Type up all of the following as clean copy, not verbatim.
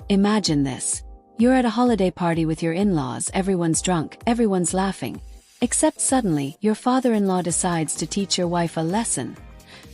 Imagine this. You're at a holiday party with your in-laws, everyone's drunk, everyone's laughing. Except suddenly, your father-in-law decides to teach your wife a lesson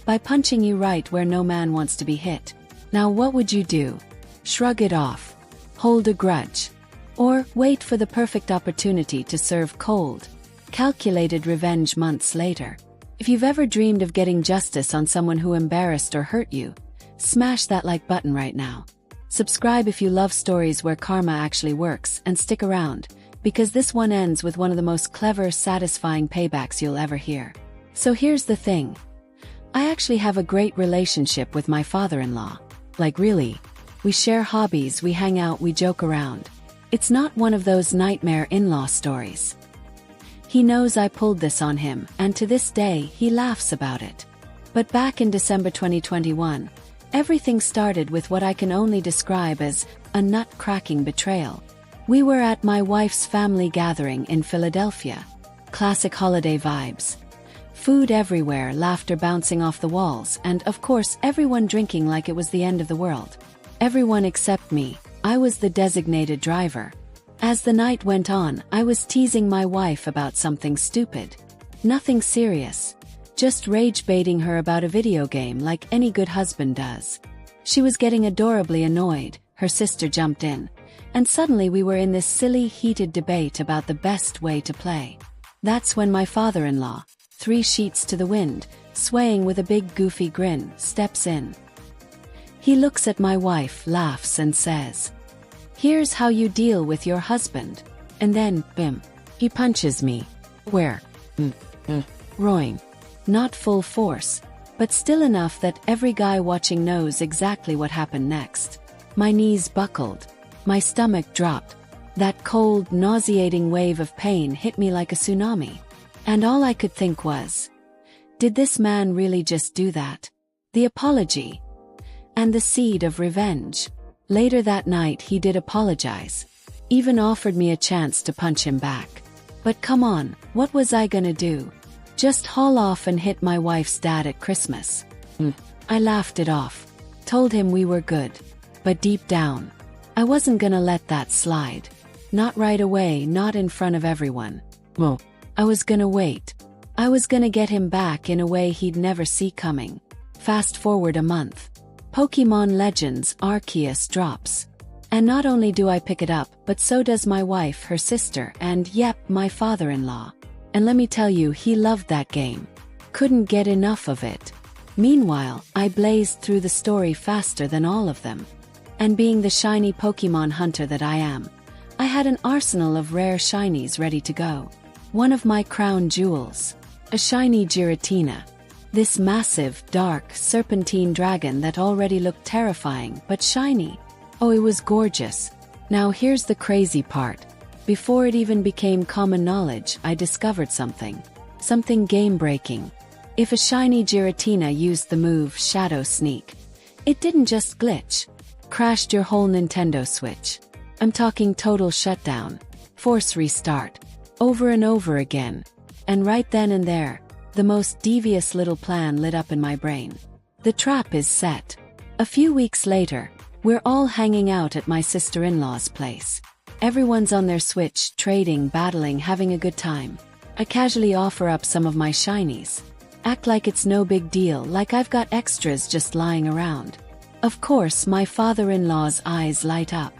by punching you right where no man wants to be hit. Now what would you do? Shrug it off? Hold a grudge? Or wait for the perfect opportunity to serve cold, calculated revenge months later? If you've ever dreamed of getting justice on someone who embarrassed or hurt you, smash that like button right now. Subscribe if you love stories where karma actually works, and stick around, because this one ends with one of the most clever, satisfying paybacks you'll ever hear. So here's the thing. I actually have a great relationship with my father-in-law. Like really. We share hobbies, we hang out, we joke around. It's not one of those nightmare in-law stories. He knows I pulled this on him, and to this day, he laughs about it. But back in December 2021, everything started with what I can only describe as a nut-cracking betrayal. We were at my wife's family gathering in Philadelphia. Classic holiday vibes. Food everywhere, laughter bouncing off the walls, and of course everyone drinking like it was the end of the world. Everyone except me. I was the designated driver. As the night went on, I was teasing my wife about something stupid. Nothing serious. Just rage-baiting her about a video game like any good husband does. She was getting adorably annoyed, her sister jumped in, and suddenly we were in this silly, heated debate about the best way to play. That's when my father-in-law, 3 sheets to the wind, swaying with a big goofy grin, steps in. He looks at my wife, laughs and says, "Here's how you deal with your husband." And then, bim, he punches me. Where? Groin. Not full force, but still enough that every guy watching knows exactly what happened next. My knees buckled. My stomach dropped. That cold, nauseating wave of pain hit me like a tsunami. And all I could think was, did this man really just do that? The apology. And the seed of revenge. Later that night he did apologize. Even offered me a chance to punch him back. But come on, what was I gonna do? Just haul off and hit my wife's dad at Christmas? I laughed it off. Told him we were good. But deep down, I wasn't gonna let that slide. Not right away, not in front of everyone. Well, I was gonna wait. I was gonna get him back in a way he'd never see coming. Fast forward a month. Pokémon Legends Arceus drops. And not only do I pick it up, but so does my wife, her sister, and yep, my father-in-law. And let me tell you, he loved that game. Couldn't get enough of it. Meanwhile, I blazed through the story faster than all of them. And being the shiny Pokémon hunter that I am, I had an arsenal of rare shinies ready to go. One of my crown jewels. A shiny Giratina. This massive, dark, serpentine dragon that already looked terrifying, but shiny. Oh, it was gorgeous. Now here's the crazy part. Before it even became common knowledge, I discovered something. Something game-breaking. If a shiny Giratina used the move Shadow Sneak, it didn't just glitch. Crashed your whole Nintendo Switch. I'm talking total shutdown. Force restart. Over and over again. And right then and there, the most devious little plan lit up in my brain. The trap is set. A few weeks later, we're all hanging out at my sister-in-law's place. Everyone's on their Switch, trading, battling, having a good time. I casually offer up some of my shinies. Act like it's no big deal, like I've got extras just lying around. Of course, my father-in-law's eyes light up.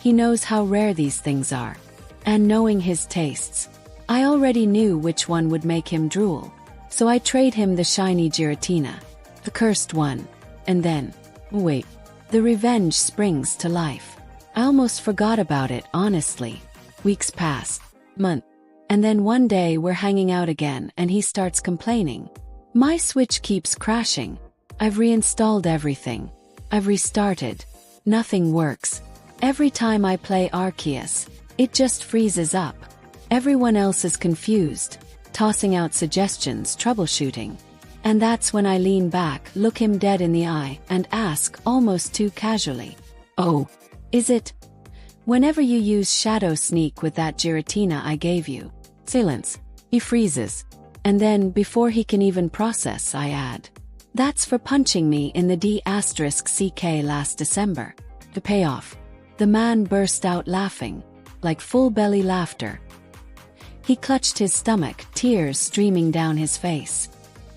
He knows how rare these things are. And knowing his tastes, I already knew which one would make him drool. So I trade him the shiny Giratina, the cursed one. And then, wait, the revenge springs to life. I almost forgot about it, honestly. Weeks pass, month, and then one day we're hanging out again and he starts complaining. My Switch keeps crashing. I've reinstalled everything. I've restarted. Nothing works. Every time I play Arceus, it just freezes up. Everyone else is confused, tossing out suggestions, troubleshooting. And that's when I lean back, look him dead in the eye, and ask, almost too casually, "Oh, is it? Whenever you use Shadow Sneak with that Giratina I gave you." Silence. He freezes. And then, before he can even process, I add, "That's for punching me in the D*CK last December. The payoff. The man burst out laughing, like full belly laughter. He clutched his stomach, tears streaming down his face.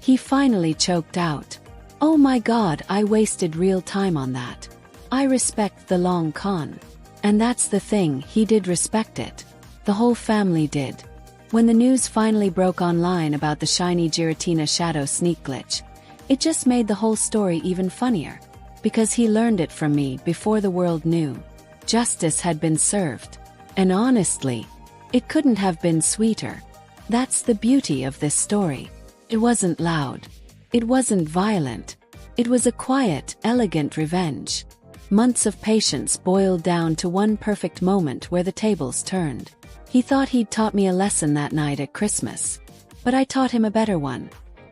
He finally choked out, "Oh my God, I wasted real time on that. I respect the long con." And that's the thing, he did respect it. The whole family did. When the news finally broke online about the shiny Giratina shadow sneak glitch, it just made the whole story even funnier. Because he learned it from me before the world knew. Justice had been served. And honestly, it couldn't have been sweeter. That's the beauty of this story. It wasn't loud. It wasn't violent. It was a quiet, elegant revenge. Months of patience boiled down to one perfect moment where the tables turned. He thought he'd taught me a lesson that night at Christmas. But I taught him a better one.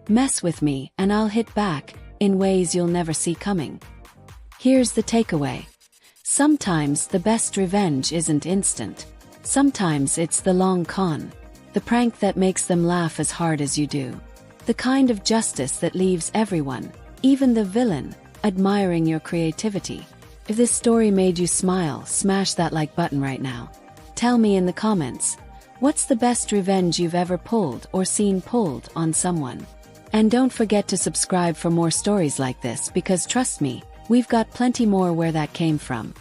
Mess with me and I'll hit back, in ways you'll never see coming. Here's the takeaway. Sometimes the best revenge isn't instant. Sometimes it's the long con. The prank that makes them laugh as hard as you do. The kind of justice that leaves everyone, even the villain, admiring your creativity. If this story made you smile, smash that like button right now. Tell me in the comments, what's the best revenge you've ever pulled or seen pulled on someone? And don't forget to subscribe for more stories like this because trust me, we've got plenty more where that came from.